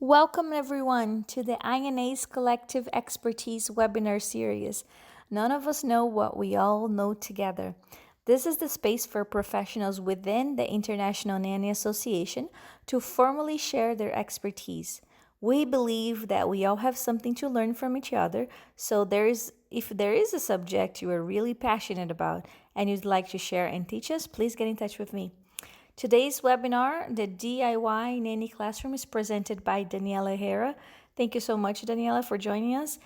Welcome, everyone, to the INA's Collective Expertise webinar series. None of us know what we all know together. This is the space for professionals within the International Nanny Association to formally share their expertise. We believe that we all have something to learn from each other, so if there is a subject you are really passionate about and you'd like to share and teach us, please get in touch with me. Today's webinar, the DIY Nanny Classroom, is presented by Daniella Herrera. Thank you so much, Daniella, for joining us.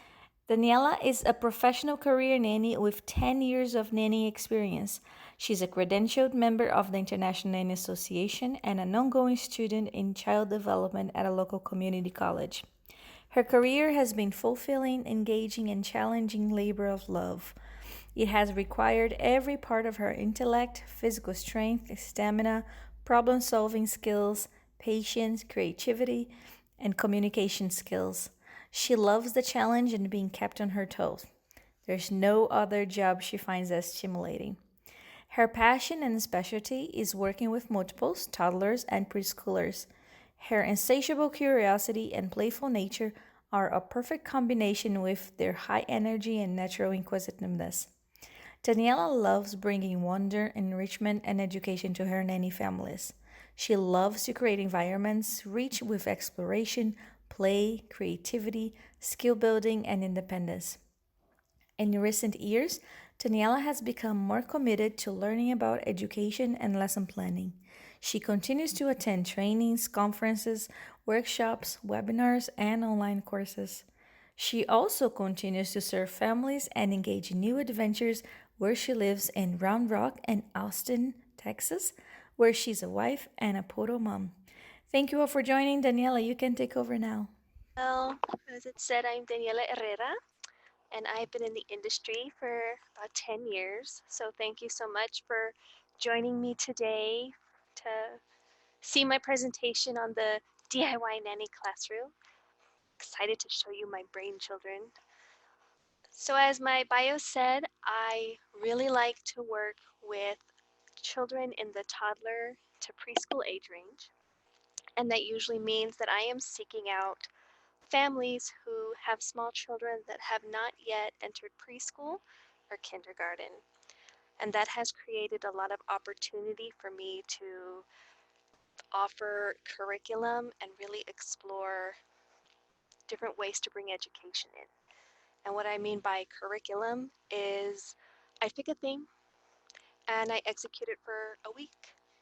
Daniella is a professional career nanny with 10 years of nanny experience. She's a credentialed member of the International Nanny Association and an ongoing student in child development at a local community college. Her career has been fulfilling, engaging, and challenging labor of love. It has required every part of her intellect, physical strength, stamina, problem solving skills, patience, creativity, and communication skills. She loves the challenge and being kept on her toes. There's no other job she finds as stimulating. Her passion and specialty is working with multiples, toddlers, and preschoolers. Her insatiable curiosity and playful nature are a perfect combination with their high energy and natural inquisitiveness. Daniela loves bringing wonder, enrichment, and education to her nanny families. She loves to create environments rich with exploration, play, creativity, skill building, and independence. In recent years, Daniela has become more committed to learning about education and lesson planning. She continues to attend trainings, conferences, workshops, webinars, and online courses. She also continues to serve families and engage in new adventures where she lives in Round Rock and Austin, Texas, where she's a wife and a poto mom. Thank you all for joining. Daniela, you can take over now. Well, as it said, I'm Daniella Herrera, and I've been in the industry for about 10 years. So thank you so much for joining me today to see my presentation on the DIY Nanny Classroom. Excited to show you my brain children. So as my bio said, I really like to work with children in the toddler to preschool age range. And that usually means that I am seeking out families who have small children that have not yet entered preschool or kindergarten. And that has created a lot of opportunity for me to offer curriculum and really explore different ways to bring education in. And what I mean by curriculum is I pick a theme and I execute it for a week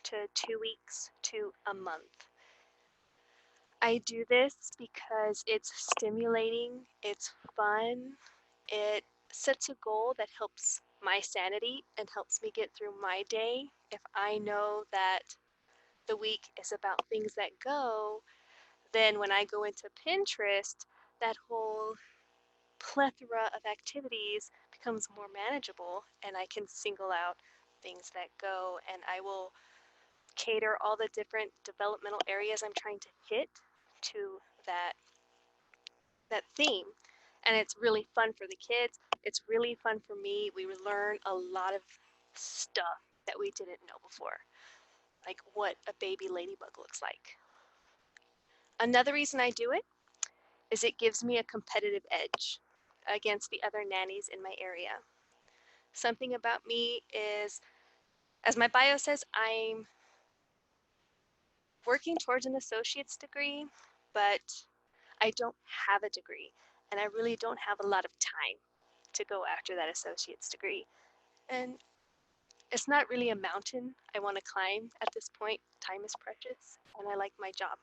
to 2 weeks to a month. I do this because it's stimulating, it's fun, it sets a goal that helps my sanity and helps me get through my day. If I know that the week is about things that go, then when I go into Pinterest, that whole plethora of activities becomes more manageable and I can single out things that go and I will cater all the different developmental areas I'm trying to hit to that that theme. And it's really fun for the kids. It's really fun for me. We learn a lot of stuff that we didn't know before, like what a baby ladybug looks like. Another reason I do it is it gives me a competitive edge against the other nannies in my area. Something about me is, as my bio says, I'm working towards an associate's degree, but I don't have a degree, and I really don't have a lot of time to go after that associate's degree. And it's not really a mountain I want to climb at this point. Time is precious, and I like my job.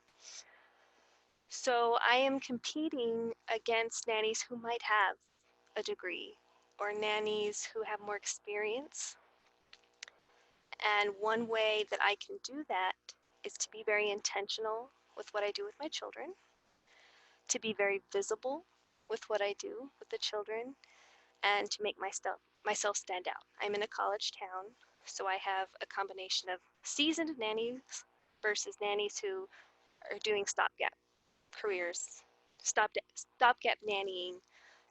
So I am competing against nannies who might have a degree or nannies who have more experience. And one way that I can do that is to be very intentional with what I do with my children, to be very visible with what I do with the children, and to make myself stand out. I'm in a college town, so I have a combination of seasoned nannies versus nannies who are doing stopgap careers, stopgap nannying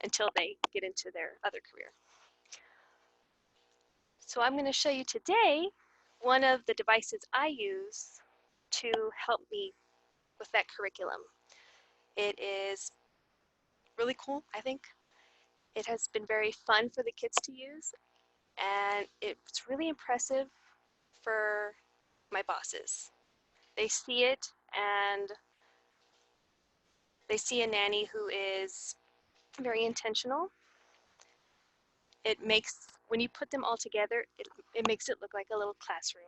until they get into their other career. So I'm going to show you today one of the devices I use to help me with that curriculum. It is really cool, I think. It has been very fun for the kids to use, and it's really impressive for my bosses. They see it, and they see a nanny who is very intentional. It makes, when you put them all together, it makes it look like a little classroom.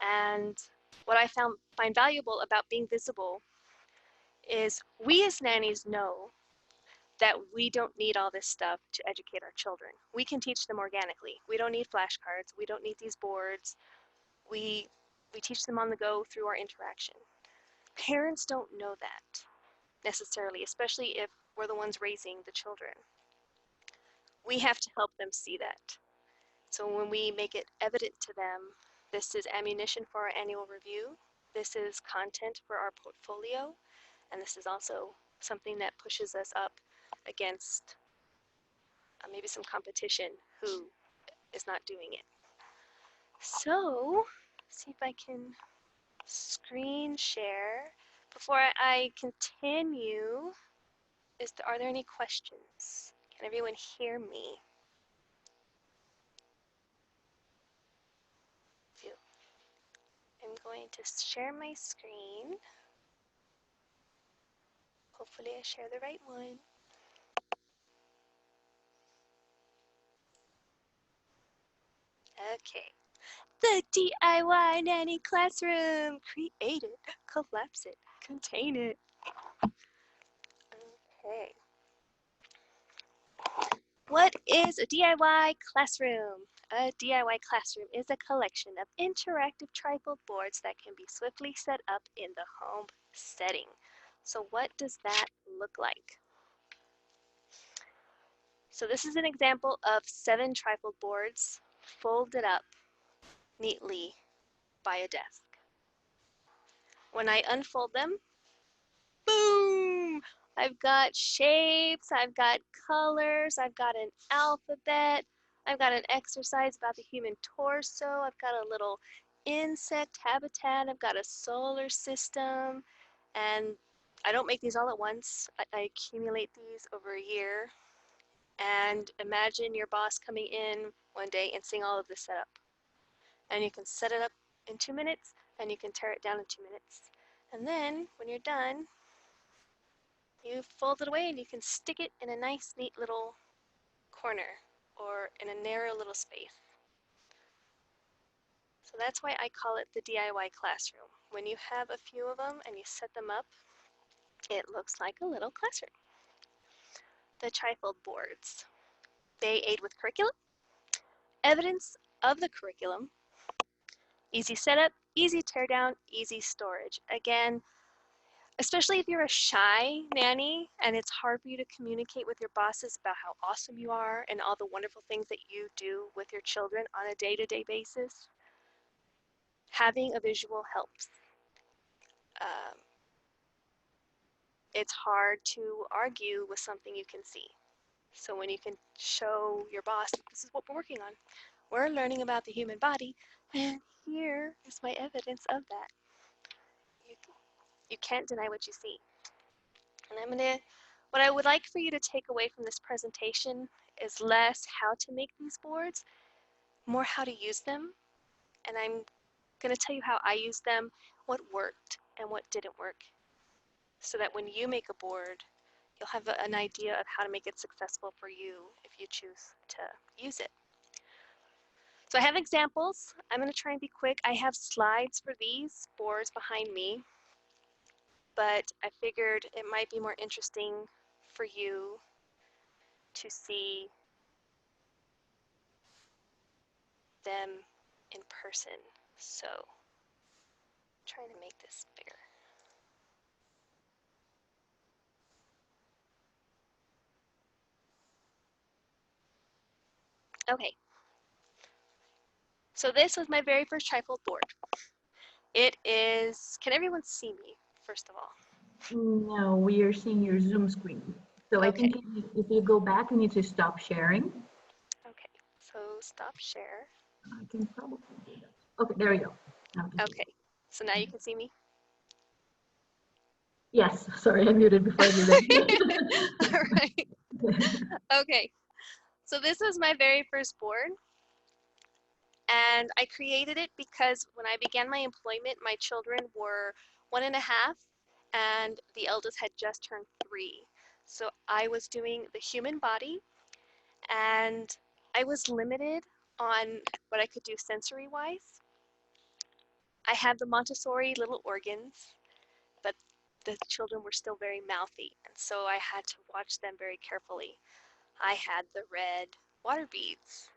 And what I find valuable about being visible is we as nannies know that we don't need all this stuff to educate our children. We can teach them organically. We don't need flashcards. We don't need these boards. We teach them on the go through our interaction. Parents don't know that necessarily, especially if we're the ones raising the children. We have to help them see that. So when we make it evident to them, this is ammunition for our annual review, this is content for our portfolio, and this is also something that pushes us up against maybe some competition who is not doing it. So, see if I can screen share. Before I continue, are there any questions? Can everyone hear me? I'm going to share my screen. Hopefully I share the right one. Okay. The DIY nanny classroom. Create it, collapse it, contain it. Okay. What is a DIY classroom? A DIY classroom is a collection of interactive trifold boards that can be swiftly set up in the home setting. So what does that look like? So this is an example of 7 trifold boards folded up neatly by a desk. When I unfold them, boom! I've got shapes, I've got colors, I've got an alphabet, I've got an exercise about the human torso, I've got a little insect habitat, I've got a solar system, and I don't make these all at once. I accumulate these over a year. And imagine your boss coming in one day and seeing all of this set up. And you can set it up in 2 minutes, and you can tear it down in 2 minutes. And then, when you're done, you fold it away and you can stick it in a nice, neat little corner or in a narrow little space. So that's why I call it the DIY classroom. When you have a few of them and you set them up, it looks like a little classroom. The trifold boards. They aid with curriculum, evidence of the curriculum, easy setup, easy teardown, easy storage. Again, especially if you're a shy nanny and it's hard for you to communicate with your bosses about how awesome you are and all the wonderful things that you do with your children on a day-to-day basis, having a visual helps. It's hard to argue with something you can see. So when you can show your boss, this is what we're working on. We're learning about the human body, and here is my evidence of that. You can't deny what you see. And what I would like for you to take away from this presentation is less how to make these boards, more how to use them. And I'm going to tell you how I use them, what worked and what didn't work, so that when you make a board, you'll have an idea of how to make it successful for you if you choose to use it. So I have examples. I'm going to try and be quick. I have slides for these boards behind me, but I figured it might be more interesting for you to see them in person. So I'm trying to make this bigger. Okay. So this was my very first trifold board. It is, can everyone see me, first of all? No, we are seeing your Zoom screen. So I Okay. think if you go back, you need to stop sharing. Okay, so stop share. I can probably do that. Okay, there we go. Okay, so now you can see me? Yes, sorry, I muted before I did All that. right. Okay. So this was my very first board, and I created it because when I began my employment, my children were 1.5, and the eldest had just turned 3. So I was doing the human body, and I was limited on what I could do sensory wise. I had the Montessori little organs, but the children were still very mouthy, and so I had to watch them very carefully. I had the red water beads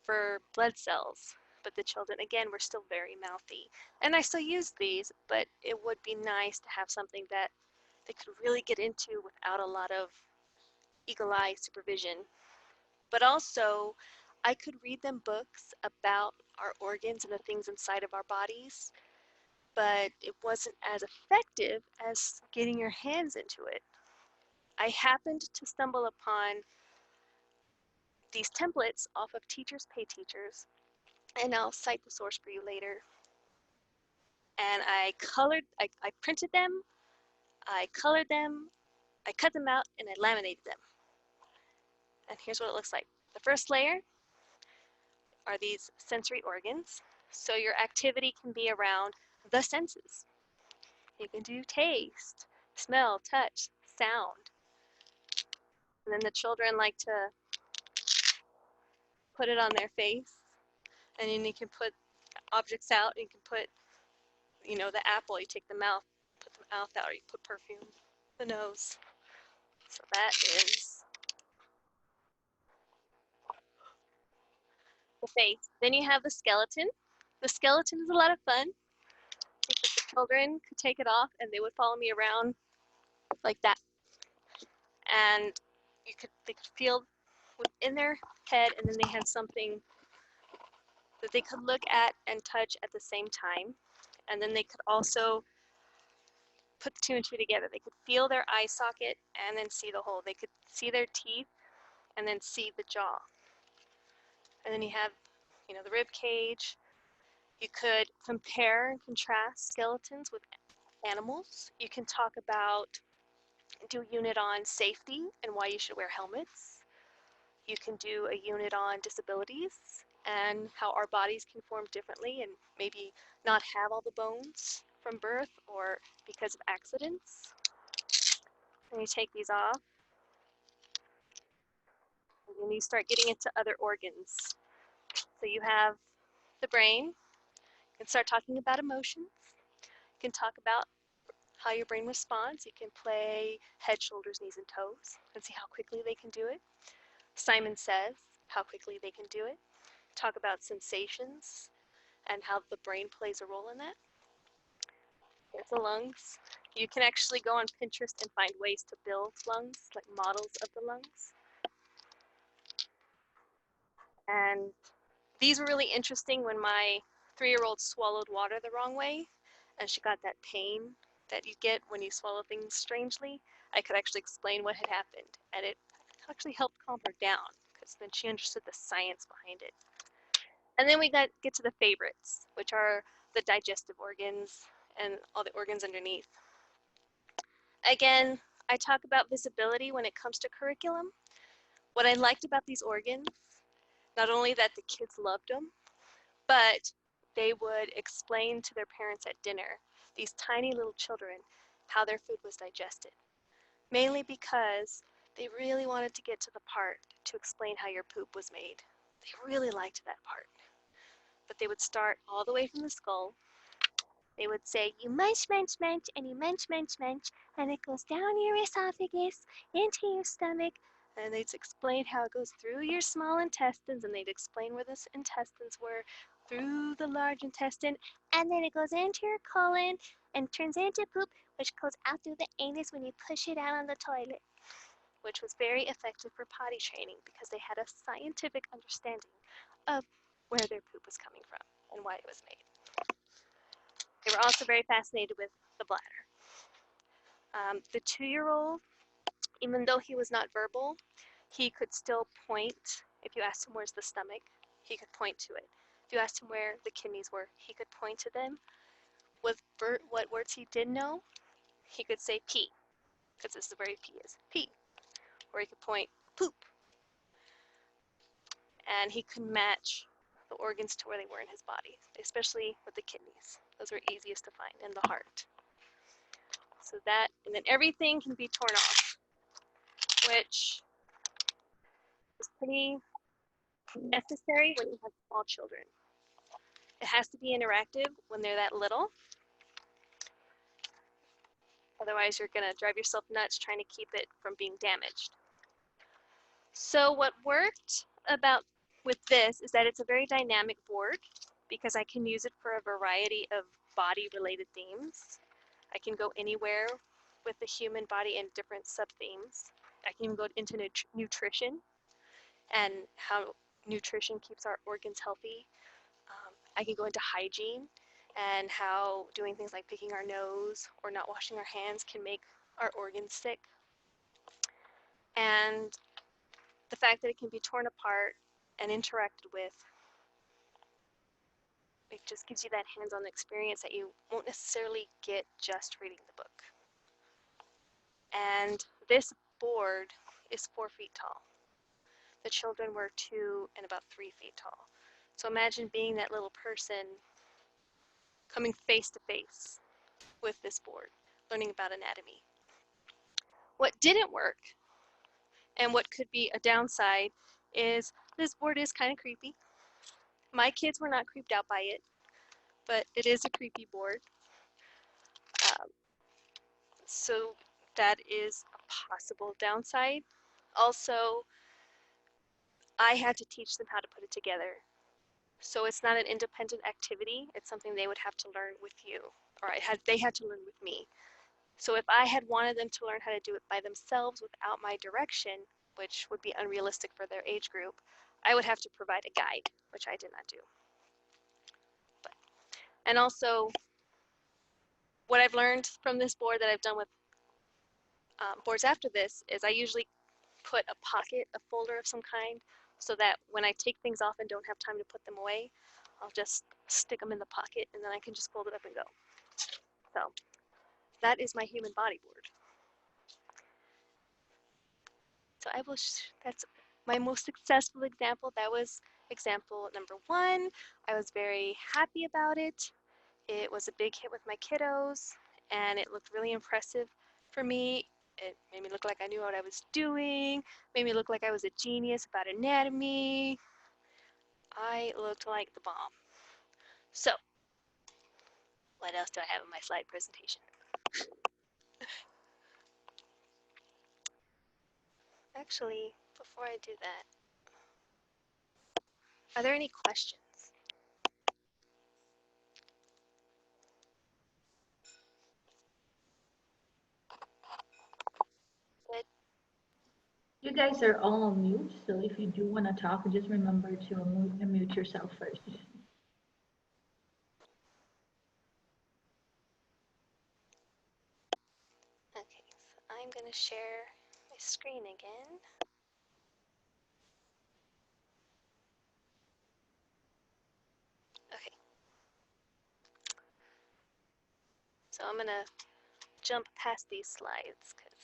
for blood cells, but the children, again, were still very mouthy. And I still use these, but it would be nice to have something that they could really get into without a lot of eagle eye supervision. But also, I could read them books about our organs and the things inside of our bodies, but it wasn't as effective as getting your hands into it. I happened to stumble upon these templates off of Teachers Pay Teachers, and I'll cite the source for you later. And I printed them, I colored them, I cut them out, and I laminated them. And here's what it looks like. The first layer are these sensory organs. So your activity can be around the senses. You can do taste, smell, touch, sound. And then the children like to put it on their face. And then you can put objects out. You can put, the apple, you take the mouth, put the mouth out, or you put perfume, the nose. So that is the face. Then you have the skeleton. The skeleton is a lot of fun because the children could take it off and they would follow me around like that. And they could feel within their head, and then they had something that they could look at and touch at the same time. And then they could also put the two and two together. They could feel their eye socket and then see the hole. They could see their teeth and then see the jaw. And then you have, the rib cage. You could compare and contrast skeletons with animals. You can talk about, do a unit on safety and why you should wear helmets. You can do a unit on disabilities and how our bodies can form differently and maybe not have all the bones from birth or because of accidents. And you take these off, and then you start getting into other organs. So you have the brain. You can start talking about emotions. You can talk about how your brain responds. You can play head, shoulders, knees, and toes and see how quickly they can do it. Simon Says, how quickly they can do it. Talk about sensations and how the brain plays a role in that. Here's the lungs. You can actually go on Pinterest and find ways to build lungs, like models of the lungs. And these were really interesting when my 3-year-old swallowed water the wrong way and she got that pain that you get when you swallow things strangely. I could actually explain what had happened, and it actually helped calm her down because then she understood the science behind it. And then we get to the favorites, which are the digestive organs and all the organs underneath. Again, I talk about visibility when it comes to curriculum. What I liked about these organs, not only that the kids loved them, but they would explain to their parents at dinner, these tiny little children, how their food was digested. Mainly because they really wanted to get to the part to explain how your poop was made. They really liked that part. But they would start all the way from the skull. They would say, you munch, munch, munch, and you munch, munch, munch, and it goes down your esophagus, into your stomach, and they'd explain how it goes through your small intestines, and they'd explain where the intestines were, through the large intestine, and then it goes into your colon and turns into poop, which goes out through the anus when you push it out on the toilet, which was very effective for potty training because they had a scientific understanding of where their poop was coming from and why it was made. They were also very fascinated with the bladder. The 2-year-old, even though he was not verbal, he could still point. If you asked him where's the stomach, he could point to it. If you asked him where the kidneys were, he could point to them. With what words he did know, he could say pee, because this is where he pee is, pee. Or he could point poop. And he could match the organs to where they were in his body, especially with the kidneys. Those were easiest to find, and the heart. So that, and then everything can be torn off, which is pretty necessary when you have small children. It has to be interactive when they're that little. Otherwise, you're going to drive yourself nuts trying to keep it from being damaged. So what worked about with this is that it's a very dynamic board because I can use it for a variety of body-related themes. I can go anywhere with the human body in different sub-themes. I can even go into nutrition and how nutrition keeps our organs healthy. I can go into hygiene and how doing things like picking our nose or not washing our hands can make our organs sick. And the fact that it can be torn apart and interacted with, it just gives you that hands-on experience that you won't necessarily get just reading the book. And this board is 4 feet tall. The children were 2 and about 3 feet tall. So imagine being that little person coming face to face with this board, learning about anatomy. What didn't work, and what could be a downside, is this board is kind of creepy. My kids were not creeped out by it, but it is a creepy board. So that is a possible downside. Also, I had to teach them how to put it together. So it's not an independent activity. It's something they would have to learn with you, or they had to learn with me. So if I had wanted them to learn how to do it by themselves without my direction, which would be unrealistic for their age group, I would have to provide a guide, which I did not do. And also, what I've learned from this board that I've done with boards after this is I usually put a pocket, a folder of some kind, so that when I take things off and don't have time to put them away, I'll just stick them in the pocket and then I can just fold it up and go. So that is my human body board. So that's my most successful example. That was example number 1. I was very happy about it. It was a big hit with my kiddos and it looked really impressive for me. It made me look like I knew what I was doing, made me look like I was a genius about anatomy. I looked like the bomb. So, what else do I have in my slide presentation? Actually, before I do that, are there any questions? Good. You guys are all on mute, so if you do want to talk, just remember to unmute yourself first. Okay, so I'm going to share my screen again. Okay, so I'm going to jump past these slides because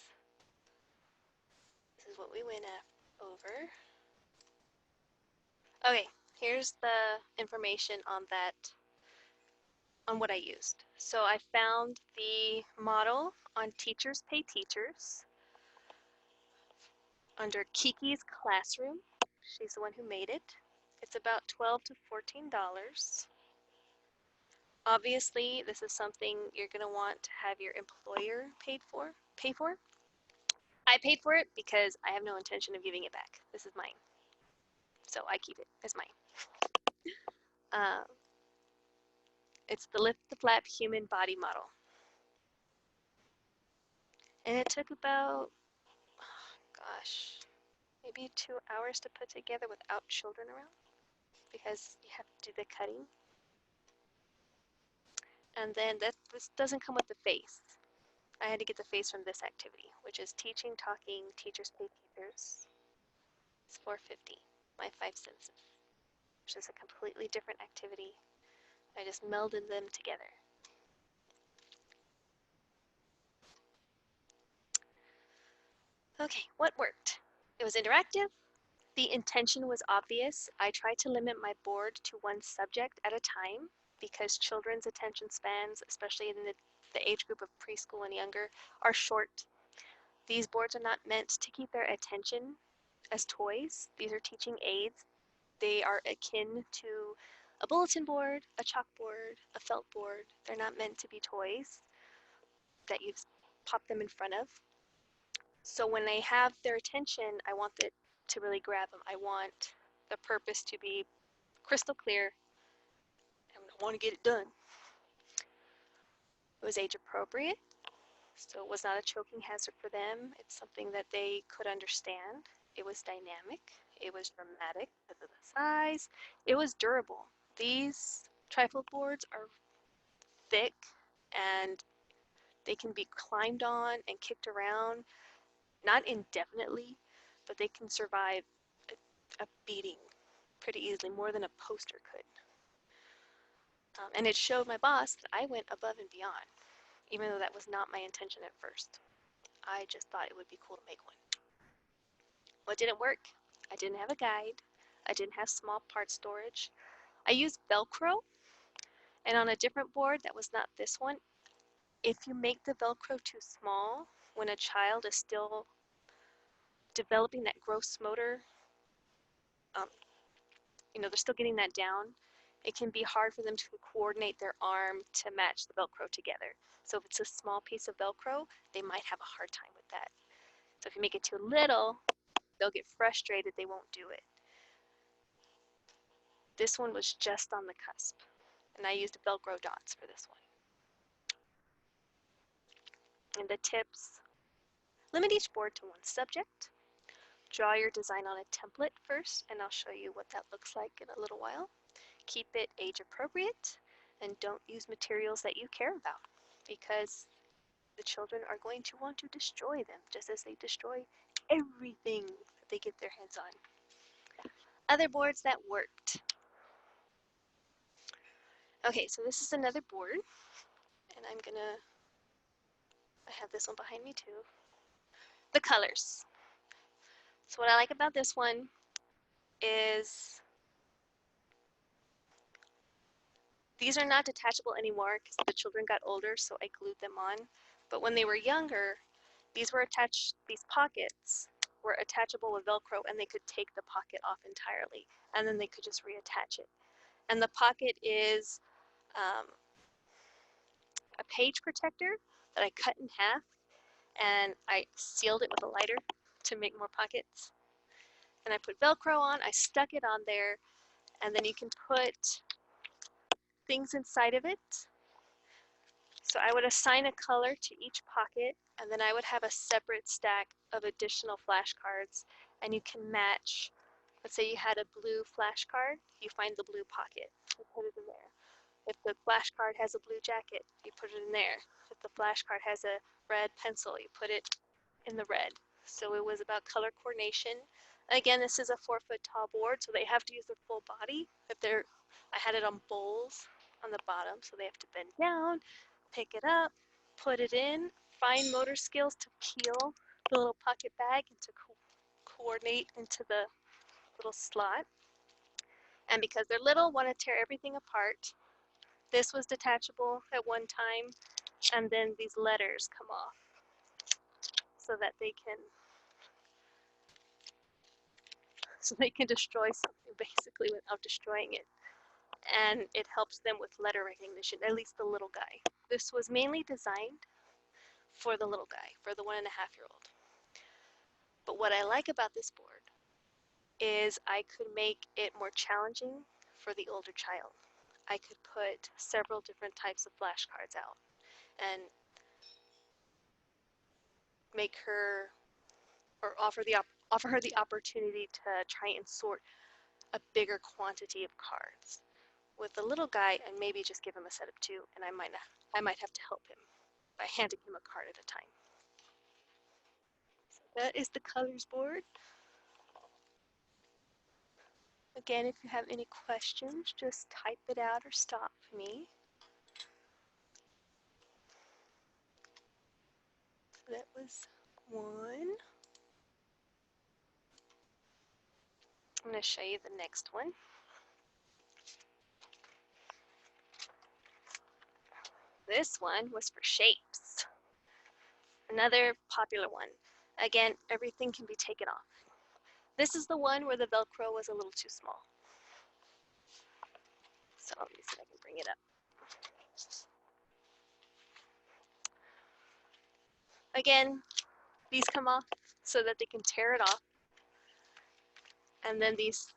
this is what we went over. Okay, here's the information on that, on what I used. So I found the model on Teachers Pay Teachers under Kiki's Classroom. She's the one who made it. It's about $12 to $14. Obviously, this is something you're going to want to have your employer pay for. I paid for it because I have no intention of giving it back. This is mine. So I keep it as mine. Uh, it's the Lift the Flap Human Body Model. And it took about, gosh, maybe 2 hours to put together without children around because you have to do the cutting. And then this doesn't come with the face. I had to get the face from this activity, which is Teaching, Talking, Teachers Pay Teachers. It's $4.50, my 5 senses, which is a completely different activity. I just melded them together. Okay, what worked? It was interactive. The intention was obvious. I tried to limit my board to one subject at a time because children's attention spans, especially in the age group of preschool and younger, are short. These boards are not meant to keep their attention as toys. These are teaching aids. They are akin to a bulletin board, a chalkboard, a felt board. They're not meant to be toys that you pop them in front of. So when I have their attention, I want it to really grab them. I want the purpose to be crystal clear, and I want to get it done. It was age appropriate, so it was not a choking hazard for them. It's something that they could understand. It was dynamic. It was dramatic because of the size. It was durable. These trifold boards are thick and they can be climbed on and kicked around, not indefinitely, but they can survive a beating pretty easily, more than a poster could. And it showed my boss that I went above and beyond, even though that was not my intention at first. I just thought it would be cool to make one. What didn't work? I didn't have a guide. I didn't have small part storage. I used Velcro, and on a different board that was not this one, if you make the Velcro too small, when a child is still developing that gross motor, um, they're still getting that down, it can be hard for them to coordinate their arm to match the Velcro together. So if it's a small piece of Velcro, they might have a hard time with that. So if you make it too little, they'll get frustrated, they won't do it. This one was just on the cusp, and I used Velcro dots for this one. And the tips: limit each board to one subject. Draw your design on a template first, and I'll show you what that looks like in a little while. Keep it age appropriate, and don't use materials that you care about, because the children are going to want to destroy them, just as they destroy everything that they get their hands on. Other boards that worked. Okay, so this is another board, and I have this one behind me too. The colors. So what I like about this one is these are not detachable anymore because the children got older, so I glued them on. But when they were younger, these pockets were attachable with Velcro, and they could take the pocket off entirely, and then they could just reattach it. And the pocket is a page protector that I cut in half, and I sealed it with a lighter to make more pockets. And I put Velcro on, I stuck it on there, and then you can put things inside of it. So I would assign a color to each pocket, and then I would have a separate stack of additional flashcards, and you can match. Let's say you had a blue flashcard, you find the blue pocket, you put it in there. If the flashcard has a blue jacket, you put it in there. If the flashcard has a red pencil, you put it in the red. So it was about color coordination. Again, this is a 4-foot tall board, so they have to use their full body. I had it on bowls on the bottom, so they have to bend down, pick it up, put it in, fine motor skills to peel the little pocket bag and to coordinate into the little slot. And because they're little, want to tear everything apart. This was detachable at one time, and then these letters come off so that they can destroy something basically without destroying it. And it helps them with letter recognition, at least the little guy. This was mainly designed for the little guy, for the 1.5-year-old. But what I like about this board is I could make it more challenging for the older child. I could put several different types of flashcards out and make her, or offer her the opportunity to try and sort a bigger quantity of cards. With the little guy, and maybe just give him a set of 2, and I might have to help him by handing him a card at a time. So that is the colors board. Again, if you have any questions, just type it out or stop me. So that was one. I'm going to show you the next one. This one was for shapes. Another popular one. Again, everything can be taken off. This is the one where the Velcro was a little too small. So let me see if I can bring it up. Again, these come off so that they can tear it off. And then these,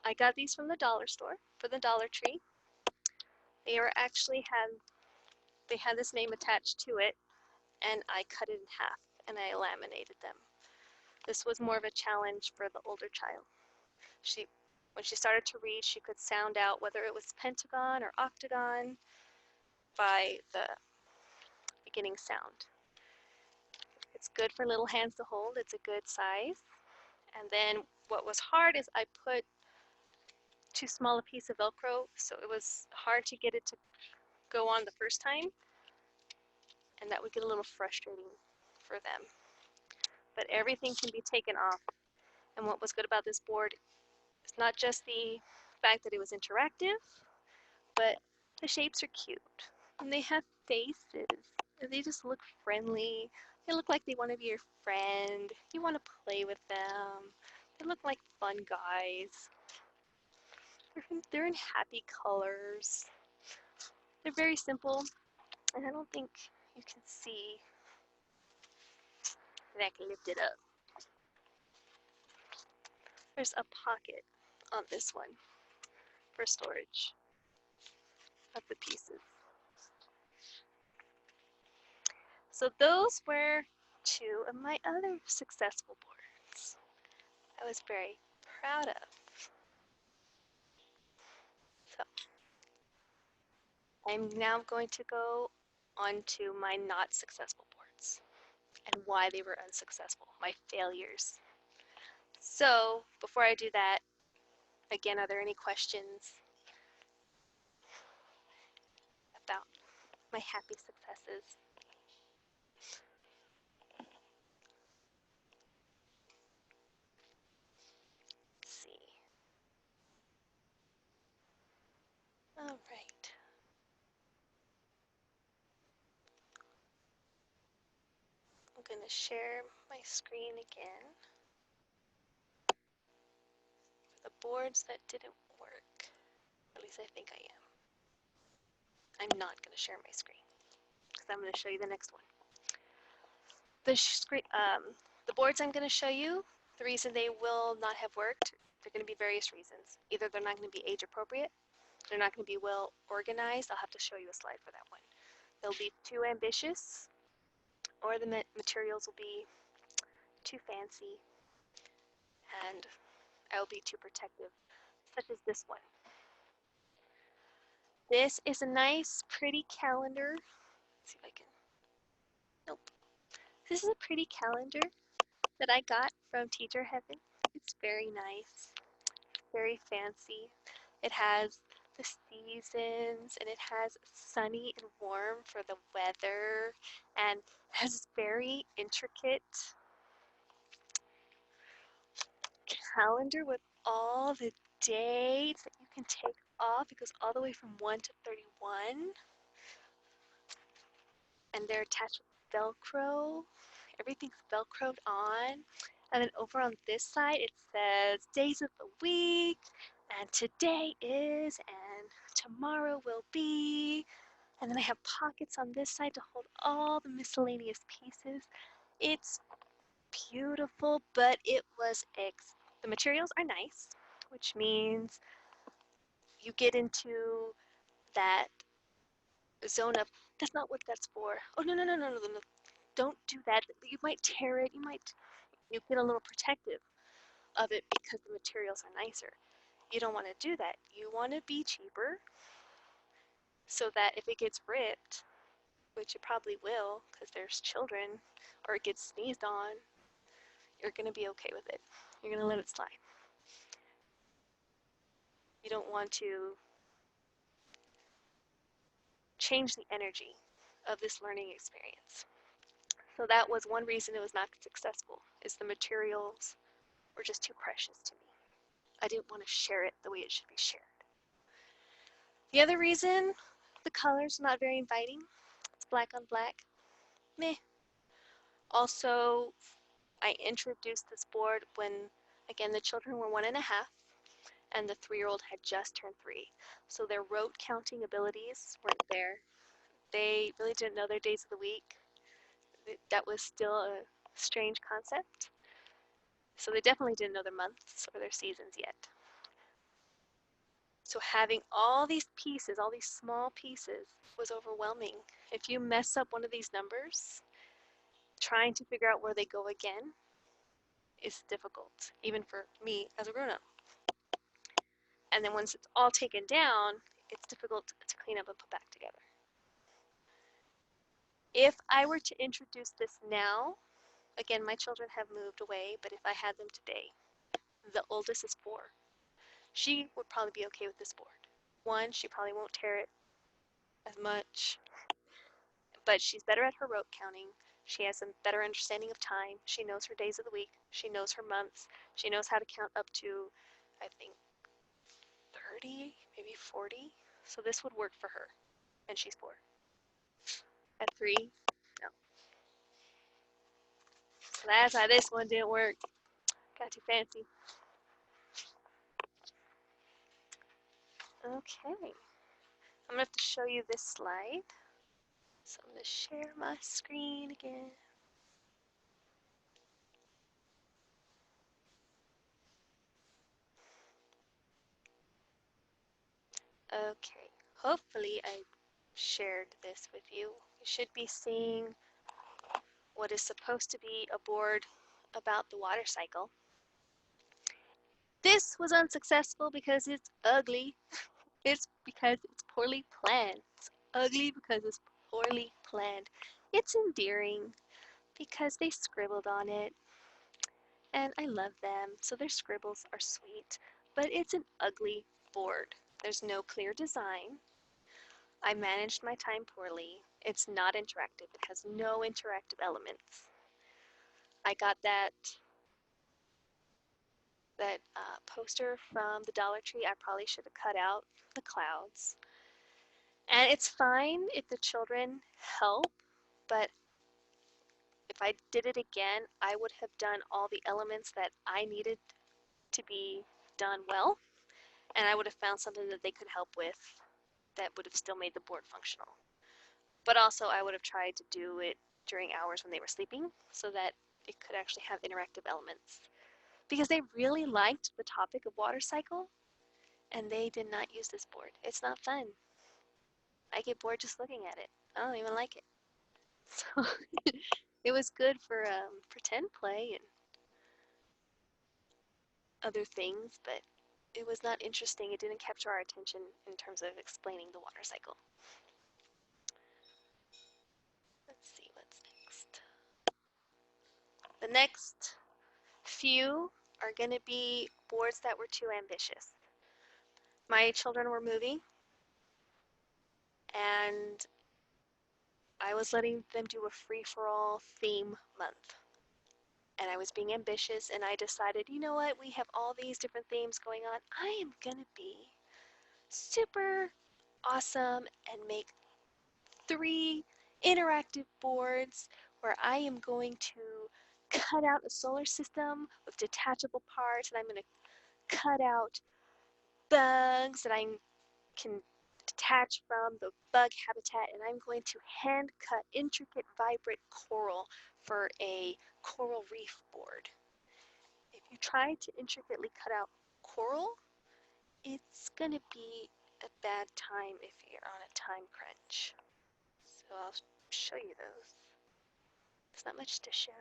I got these from the dollar store, for the Dollar Tree. They were actually they had this name attached to it, and I cut it in half and I laminated them. This was more of a challenge for the older child. When she started to read, she could sound out whether it was pentagon or octagon by the beginning sound. It's good for little hands to hold. It's a good size. And then what was hard is I put too small a piece of Velcro, so it was hard to get it to go on the first time, and that would get a little frustrating for them. But everything can be taken off. And what was good about this board is not just the fact that it was interactive, but the shapes are cute. And they have faces. And they just look friendly. They look like they want to be your friend. You want to play with them. They look like fun guys. They're in happy colors. They're very simple. And I don't think you can see that I can lift it up. There's a pocket on this one for storage of the pieces. So those were two of my other successful boards I was very proud of. So I'm now going to go on to my not successful boards and why they were unsuccessful, my failures. So before I do that, again, are there any questions about my happy successes? Let's see. All right. I'm going to share my screen again for the boards that didn't work. At least I think I am. I'm not going to share my screen because I'm going to show you the next one. The boards I'm going to show you, the reason they will not have worked, there are going to be various reasons. Either they're not going to be age appropriate, they're not going to be well organized. I'll have to show you a slide for that one. They'll be too ambitious, or the materials will be too fancy, and I'll be too protective, such as this one. This is a nice, pretty calendar. Let's see if I can. Nope. This is a pretty calendar that I got from Teacher Heaven. It's very nice, very fancy. It has the seasons, and it has sunny and warm for the weather, and has very intricate calendar with all the dates that you can take off. It goes all the way from 1 to 31, and they're attached with Velcro. Everything's Velcroed on. And then over on this side, it says days of the week, and today is, and tomorrow will be. And then I have pockets on this side to hold all the miscellaneous pieces. It's beautiful, but the materials are nice, which means you get into that zone of, that's not what that's for. Oh, no, no, no, no, no, no. Don't do that. You might tear it. You get a little protective of it because the materials are nicer. You don't want to do that. You want to be cheaper so that if it gets ripped, which it probably will because there's children, or it gets sneezed on, you're going to be okay with it. You're going to let it slide. You don't want to change the energy of this learning experience. So that was one reason it was not successful, is the materials were just too precious to me. I didn't want to share it the way it should be shared. The other reason, the color's not very inviting. It's black on black. Meh. Also, I introduced this board when, again, the children were 1.5 and the 3-year-old had just turned 3. So their rote counting abilities weren't there. They really didn't know their days of the week. That was still a strange concept. So they definitely didn't know their months or their seasons yet. So having all these pieces, all these small pieces, was overwhelming. If you mess up one of these numbers, trying to figure out where they go again is difficult, even for me as a grown-up. And then once it's all taken down, it's difficult to clean up and put back together. If I were to introduce this now, again, my children have moved away, but if I had them today, the oldest is 4. She would probably be okay with this board. One, she probably won't tear it as much, but she's better at her rote counting. She has a better understanding of time. She knows her days of the week. She knows her months. She knows how to count up to, I think, 30, maybe 40. So this would work for her, and she's 4. At 3, no. So that's why this one didn't work. Got too fancy. Okay. I'm gonna have to show you this slide. So I'm gonna share my screen again. Okay. Hopefully I shared this with you. You should be seeing what is supposed to be a board about the water cycle. This was unsuccessful because it's ugly. It's because it's poorly planned. It's ugly because it's poorly planned. It's endearing because they scribbled on it, and I love them, so their scribbles are sweet, but it's an ugly board. There's no clear design. I managed my time poorly. It's not interactive. It has no interactive elements. I got that poster from the Dollar Tree. I probably should have cut out the clouds. And it's fine if the children help, but if I did it again, I would have done all the elements that I needed to be done well, and I would have found something that they could help with that would have still made the board functional. But also I would have tried to do it during hours when they were sleeping so that it could actually have interactive elements. Because they really liked the topic of water cycle, and they did not use this board. It's not fun. I get bored just looking at it. I don't even like it. So it was good for pretend play and other things, but it was not interesting. It didn't capture our attention in terms of explaining the water cycle. Let's see what's next. The next few are going to be boards that were too ambitious. My children were moving, and I was letting them do a free-for-all theme month. And I was being ambitious, and I decided, you know what, we have all these different themes going on. I am going to be super awesome and make 3 interactive boards where I am going to cut out a solar system with detachable parts, and I'm going to cut out bugs that I can detach from the bug habitat, and I'm going to hand cut intricate vibrant coral for a coral reef board. If you try to intricately cut out coral, it's going to be a bad time if you're on a time crunch. So I'll show you those. There's not much to show.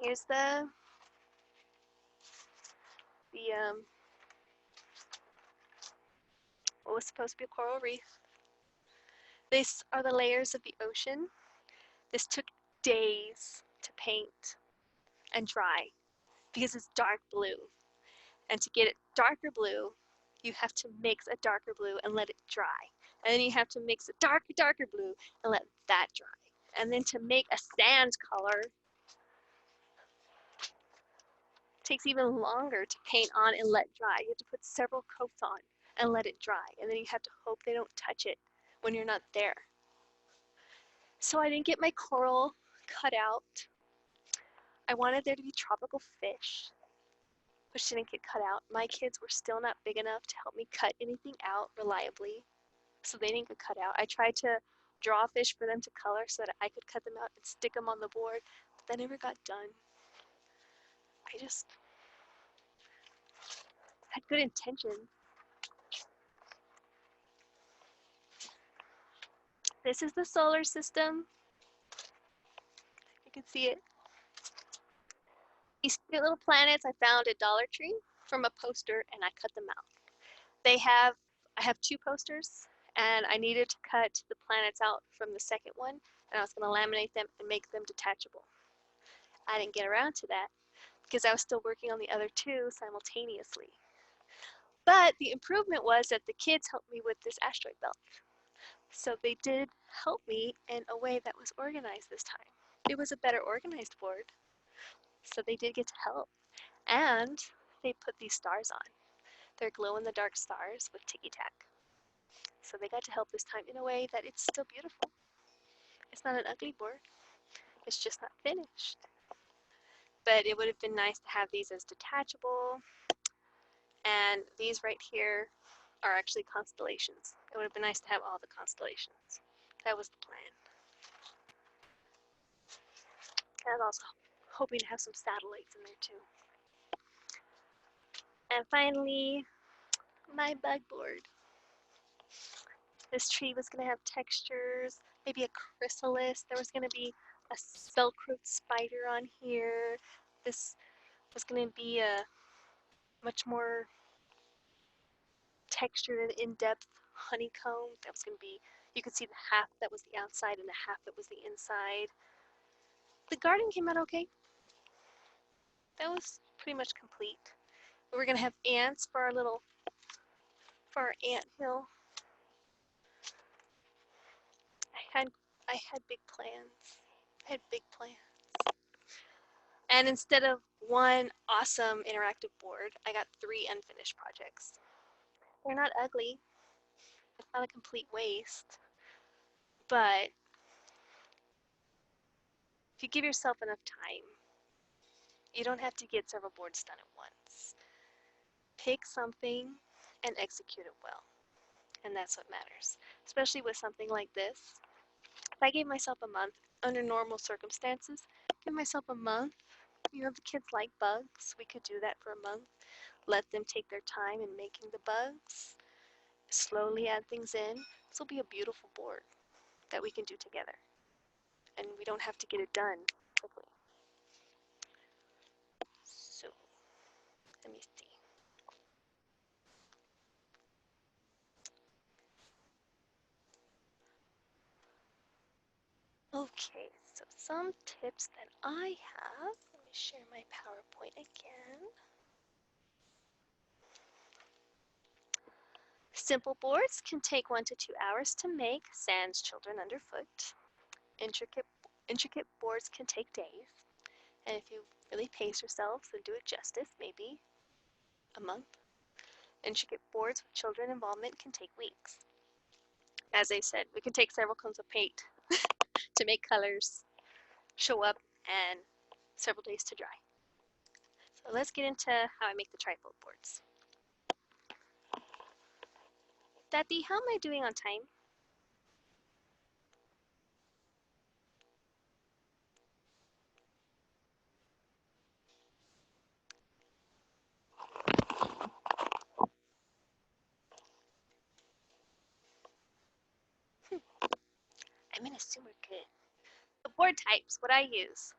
Here's the what was supposed to be a coral reef. These are the layers of the ocean. This took days to paint and dry because it's dark blue. And to get it darker blue, you have to mix a darker blue and let it dry. And then you have to mix a darker blue and let that dry. And then to make a sand color, takes even longer to paint on and let dry. You have to put several coats on and let it dry. And then you have to hope they don't touch it when you're not there. So I didn't get my coral cut out. I wanted there to be tropical fish, which didn't get cut out. My kids were still not big enough to help me cut anything out reliably, so they didn't get cut out. I tried to draw fish for them to color so that I could cut them out and stick them on the board, but that never got done. I just had good intention. This is the solar system. You can see it. These cute little planets I found at Dollar Tree from a poster, and I cut them out. I have two posters, and I needed to cut the planets out from the second one, and I was going to laminate them and make them detachable. I didn't get around to that because I was still working on the other two simultaneously. But the improvement was that the kids helped me with this asteroid belt. So they did help me in a way that was organized this time. It was a better organized board, so they did get to help. And they put these stars on. They're glow-in-the-dark stars with ticky-tack. So they got to help this time in a way that it's still beautiful. It's not an ugly board. It's just not finished. But it would have been nice to have these as detachable. And these right here are actually constellations. It would have been nice to have all the constellations. That was the plan. And I was also hoping to have some satellites in there too. And finally, my bug board. This tree was going to have textures, maybe a chrysalis. There was going to be a velcro spider on here. This was going to be a much more textured and in-depth honeycomb. That was going to be, you could see the half that was the outside and the half that was the inside. The garden came out okay. That was pretty much complete. We were going to have ants for our ant hill. I had I had big plans. I had big plans. And instead of one awesome interactive board, I got 3 unfinished projects. They're not ugly. It's not a complete waste. But if you give yourself enough time, you don't have to get several boards done at once. Pick something and execute it well. And that's what matters, especially with something like this. If I gave myself a month, under normal circumstances, give myself a month. You know, the kids like bugs. We could do that for a month. Let them take their time in making the bugs. Slowly add things in. This will be a beautiful board that we can do together. And we don't have to get it done quickly. So, let me see. Okay, so some tips that I have. Let me share my PowerPoint again. Simple boards can take 1 to 2 hours to make, sans children underfoot. Intricate boards can take days. And if you really pace yourselves and do it justice, maybe a month. Intricate boards with children involvement can take weeks. As I said, we can take several coats of paint to make colors show up and several days to dry. So let's get into how I make the trifold boards. Daddy, how am I doing on time? I'm gonna assume we're good. The board types, what I use.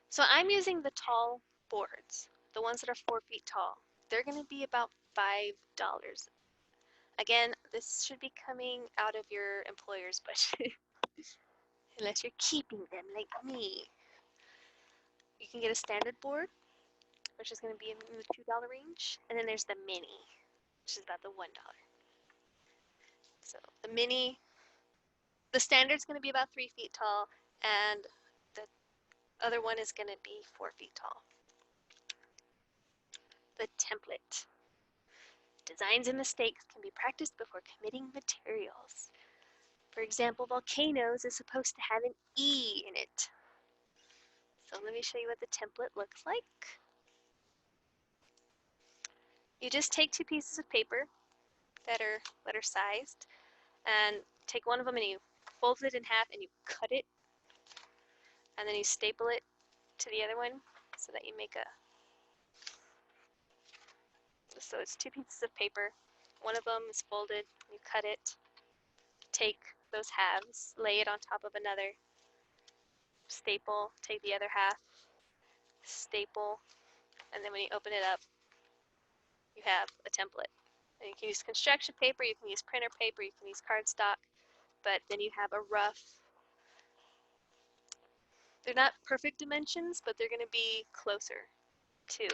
So I'm using the tall boards, the ones that are 4 feet tall. They're gonna be about $5. Again, this should be coming out of your employer's budget, unless you're keeping them like me. You can get a standard board, which is going to be in the $2 range, and then there's the mini, which is about the $1. So the standard's going to be about 3 feet tall, and the other one is going to be 4 feet tall. the template. Designs and mistakes can be practiced before committing materials. For example, volcanoes is supposed to have an E in it. So let me show you what the template looks like. You just take two pieces of paper that are letter sized and take one of them and you fold it in half and you cut it and then you staple it to the other one so that you make a, so it's two pieces of paper. One of them is folded, you cut it, take those halves, lay it on top of another, staple, take the other half, staple, and then when you open it up, you have a template. And you can use construction paper, you can use printer paper, you can use cardstock, but then you have a rough, they're not perfect dimensions, but they're going to be closer to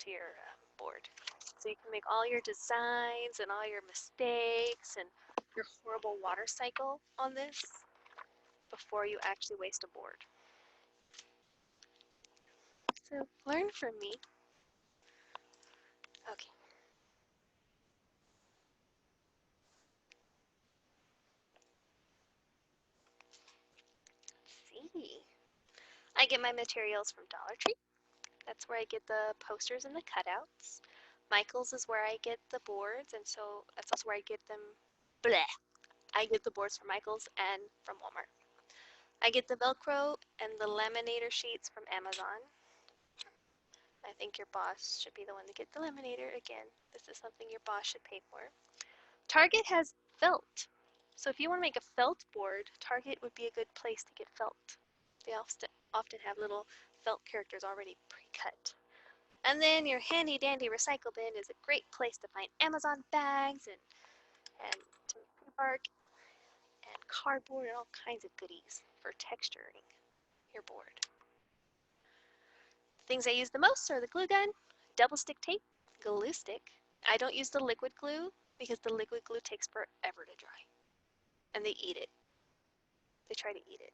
your board. So you can make all your designs and all your mistakes and your horrible water cycle on this before you actually waste a board. So learn from me. Okay. Let's see. I get my materials from Dollar Tree. That's where I get the posters and the cutouts. Michael's is where I get the boards, and so that's also where I get them. Bleh. I get the boards from Michael's and from Walmart. I get the Velcro and the laminator sheets from Amazon. I think your boss should be the one to get the laminator. Again, this is something your boss should pay for. Target has felt. So if you want to make a felt board, Target would be a good place to get felt. They often have little felt characters already pre-cut. And then your handy dandy recycle bin is a great place to find Amazon bags and bark and cardboard and all kinds of goodies for texturing your board. The things I use the most are the glue gun, double stick tape, glue stick. I don't use the liquid glue because the liquid glue takes forever to dry. And they eat it. They try to eat it.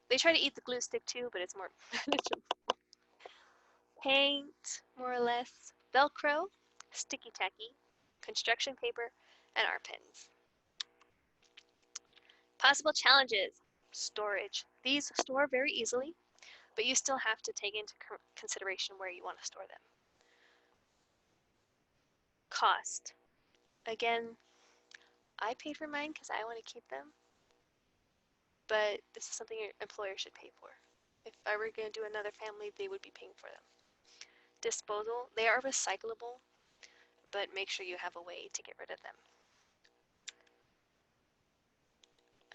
They try to eat the glue stick too, but it's more manageable. Paint, more or less, Velcro, sticky tacky, construction paper, and art pens. Possible challenges. Storage. These store very easily, but you still have to take into consideration where you want to store them. Cost. Again, I paid for mine because I want to keep them, but this is something your employer should pay for. If I were going to do another family, they would be paying for them. Disposal. They are recyclable, but make sure you have a way to get rid of them.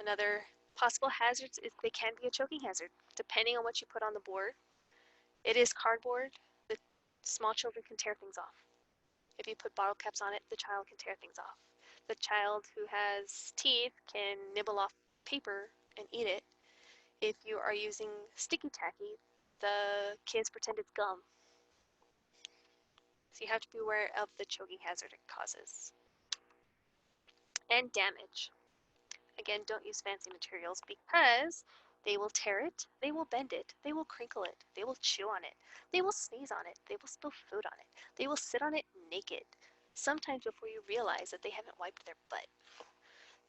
Another possible hazards is they can be a choking hazard, depending on what you put on the board. It is cardboard. The small children can tear things off. If you put bottle caps on it, the child can tear things off. The child who has teeth can nibble off paper and eat it. If you are using sticky tacky, the kids pretend it's gum. So you have to be aware of the choking hazard it causes. And damage. Again, don't use fancy materials because they will tear it, they will bend it, they will crinkle it, they will chew on it, they will sneeze on it, they will spill food on it, they will sit on it naked, sometimes before you realize that they haven't wiped their butt.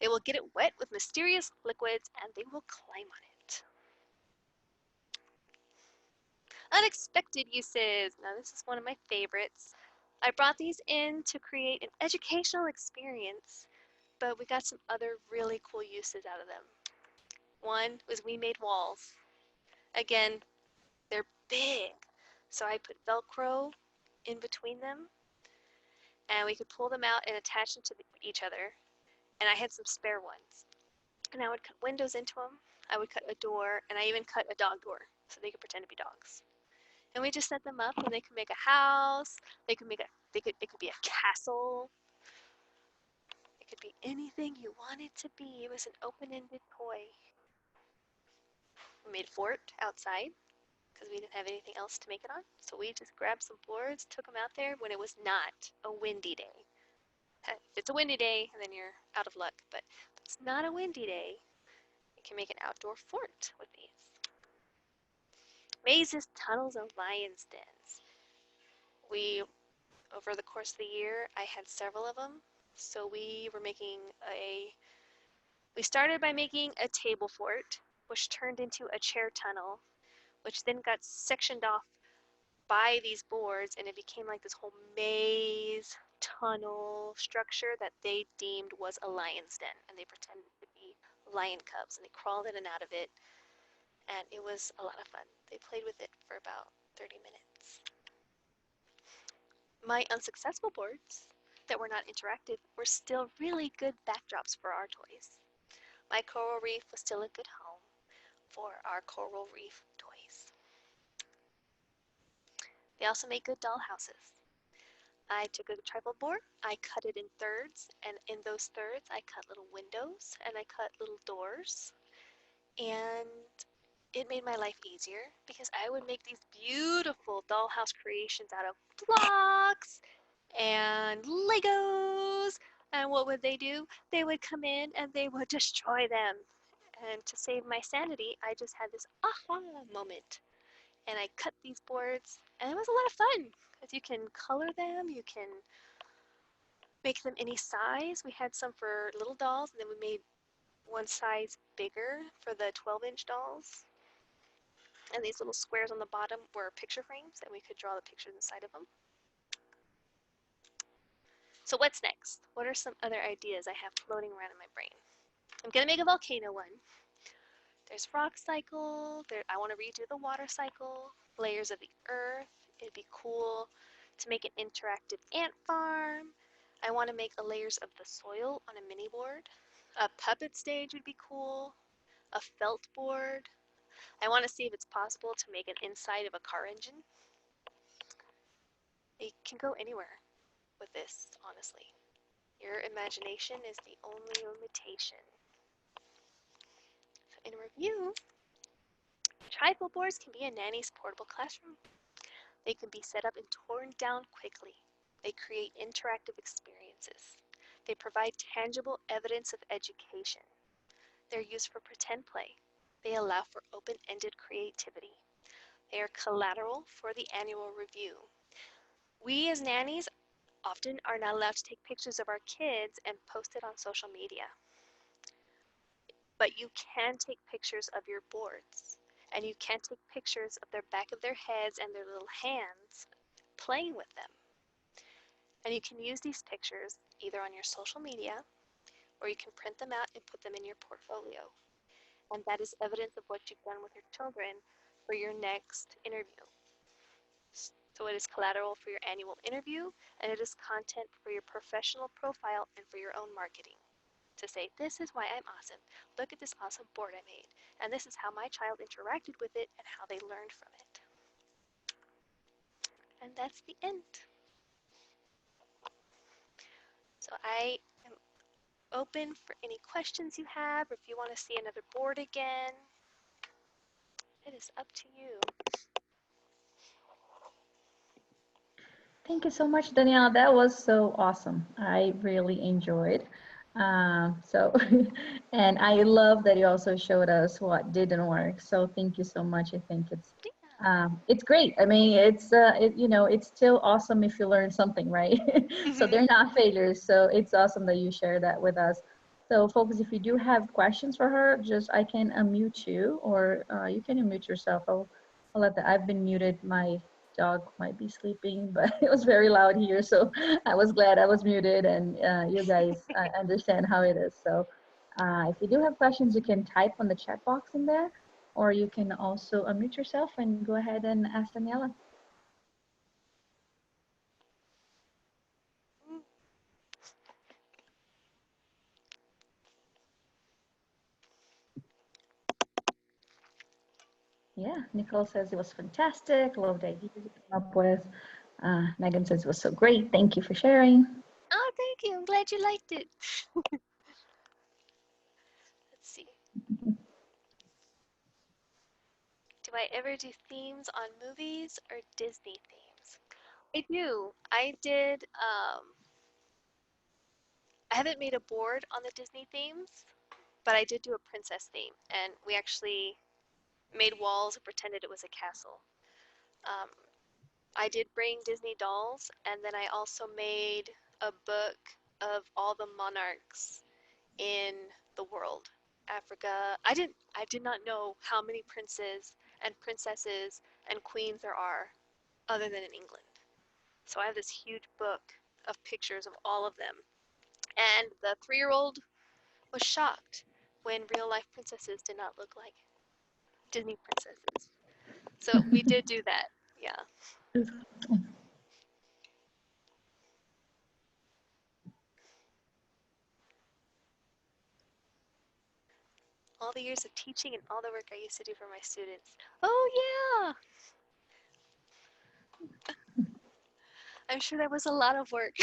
They will get it wet with mysterious liquids and they will climb on it. Unexpected uses. Now this is one of my favorites. I brought these in to create an educational experience, but we got some other really cool uses out of them. One was we made walls. Again, they're big. So I put Velcro in between them and we could pull them out and attach them to each other. And I had some spare ones. And I would cut windows into them. I would cut a door and I even cut a dog door so they could pretend to be dogs. And we just set them up and they could make a house. It could be a castle. It could be anything you want it to be. It was an open-ended toy. We made a fort outside because we didn't have anything else to make it on. So we just grabbed some boards, took them out there when it was not a windy day. If it's a windy day, then you're out of luck. But if it's not a windy day, you can make an outdoor fort with these. Mazes, tunnels, and lions' dens. We, over the course of the year, I had several of them. So we started by making a table fort, which turned into a chair tunnel, which then got sectioned off by these boards, and it became like this whole maze tunnel structure that they deemed was a lion's den, and they pretended to be lion cubs, and they crawled in and out of it, and it was a lot of fun. They played with it for about 30 minutes. My unsuccessful boards that were not interactive were still really good backdrops for our toys. My coral reef was still a good home for our coral reef toys. They also make good doll houses. I took a tripod board, I cut it in thirds, and in those thirds I cut little windows and I cut little doors, and it made my life easier because I would make these beautiful dollhouse creations out of blocks and Legos. And what would they do? They would come in and they would destroy them. And to save my sanity, I just had this aha moment. And I cut these boards, and it was a lot of fun because you can color them, you can make them any size. We had some for little dolls, and then we made one size bigger for the 12-inch dolls. And these little squares on the bottom were picture frames that we could draw the pictures inside of them. So what's next? What are some other ideas I have floating around in my brain? I'm gonna make a volcano one. There's rock cycle. I want to redo the water cycle. Layers of the earth. It'd be cool to make an interactive ant farm. I want to make a layers of the soil on a mini board. A puppet stage would be cool. A felt board. I want to see if it's possible to make an inside of a car engine. It can go anywhere with this, honestly. Your imagination is the only limitation. So in review, tripod boards can be a nanny's portable classroom. They can be set up and torn down quickly. They create interactive experiences. They provide tangible evidence of education. They're used for pretend play. They allow for open-ended creativity. They are collateral for the annual review. We as nannies often are not allowed to take pictures of our kids and post it on social media. But you can take pictures of your boards, and you can take pictures of their back of their heads and their little hands playing with them. And you can use these pictures either on your social media, or you can print them out and put them in your portfolio. And that is evidence of what you've done with your children for your next interview. So it is collateral for your annual interview, and it is content for your professional profile and for your own marketing. To say, this is why I'm awesome. Look at this awesome board I made. And this is how my child interacted with it and how they learned from it. And that's the end. So I am open for any questions you have, or if you want to see another board again. It is up to you. Thank you so much, Danielle. That was so awesome. I really enjoyed. So, and I love that you also showed us what didn't work. So thank you so much. I think it's great. I mean, it's still awesome if you learn something, right? So Mm-hmm. they're not failures. So it's awesome that you share that with us. So, folks, if you do have questions for her, just I can unmute you, or you can unmute yourself. I'll let that. I've been muted. My dog might be sleeping, but it was very loud here, so I was glad I was muted, and you guys understand how it is. So, if you do have questions, you can type on the chat box in there, or you can also unmute yourself and go ahead and ask Daniela. Yeah, Nicole says it was fantastic. Love the ideas you came up with. Megan says it was so great. Thank you for sharing. Oh, thank you. I'm glad you liked it. Let's see. Do I ever do themes on movies or Disney themes? I do. I haven't made a board on the Disney themes, but I did do a princess theme. And we actually made walls and pretended it was a castle. Um, I did bring Disney dolls, and then I also made a book of all the monarchs in the world. Africa. I did not know how many princes and princesses and queens there are other than in England. So I have this huge book of pictures of all of them. And the 3-year-old was shocked when real life princesses did not look like Disney princesses. So we did do that. Yeah. All the years of teaching and all the work I used to do for my students. Oh, yeah. I'm sure that was a lot of work.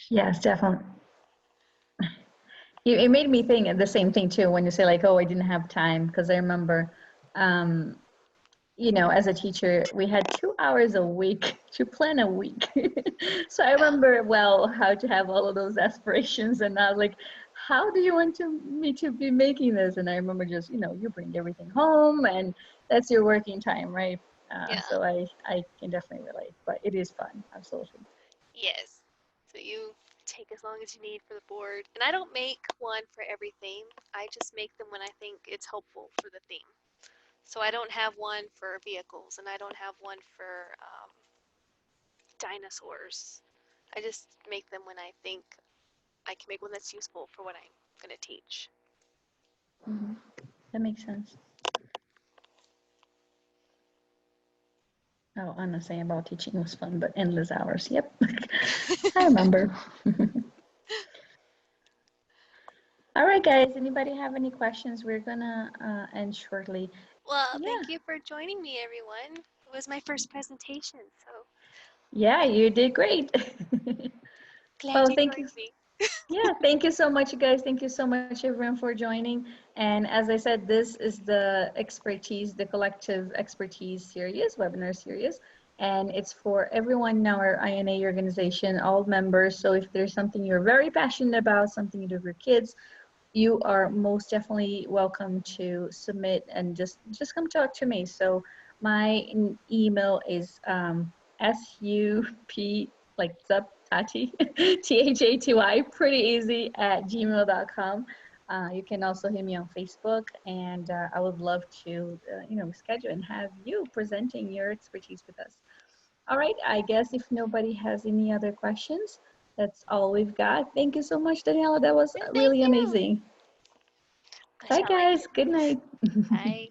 Yes, definitely. It made me think the same thing too when you say like, oh, I didn't have time, because I remember, um, as a teacher, we had 2 hours a week to plan a week. So I Yeah. remember well how to have all of those aspirations, and I was like, how do you want me to be making this? And I remember just, you bring everything home, and that's your working time, right? Yeah. So I can definitely relate, but it is fun, absolutely. Yes. So you take as long as you need for the board. And I don't make one for every theme. I just make them when I think it's helpful for the theme. So I don't have one for vehicles and I don't have one for dinosaurs. I just make them when I think I can make one that's useful for what I'm going to teach. Hmm. That makes sense. Oh, Anna saying about teaching was fun, but endless hours. Yep, I remember. All right, guys. Anybody have any questions? We're gonna end shortly. Well, Yeah, thank you for joining me, everyone. It was my first presentation, so yeah, you did great. glad Well, you thank you. joined me. Yeah, thank you so much, you guys. Thank you so much, everyone, for joining. And as I said, this is the expertise, the collective expertise series, webinar series. And it's for everyone in our INA organization, all members. So if there's something you're very passionate about, something you do with your kids, you are most definitely welcome to submit and just come talk to me. So my email is sup like sup tati thaty pretty easy at gmail.com. You can also hit me on Facebook, and I would love to schedule and have you presenting your expertise with us. All right, I guess if nobody has any other questions, that's all we've got. Thank you so much, Daniela. That was Thank really you. amazing. I Bye, shall like guys. it. Good night. Bye.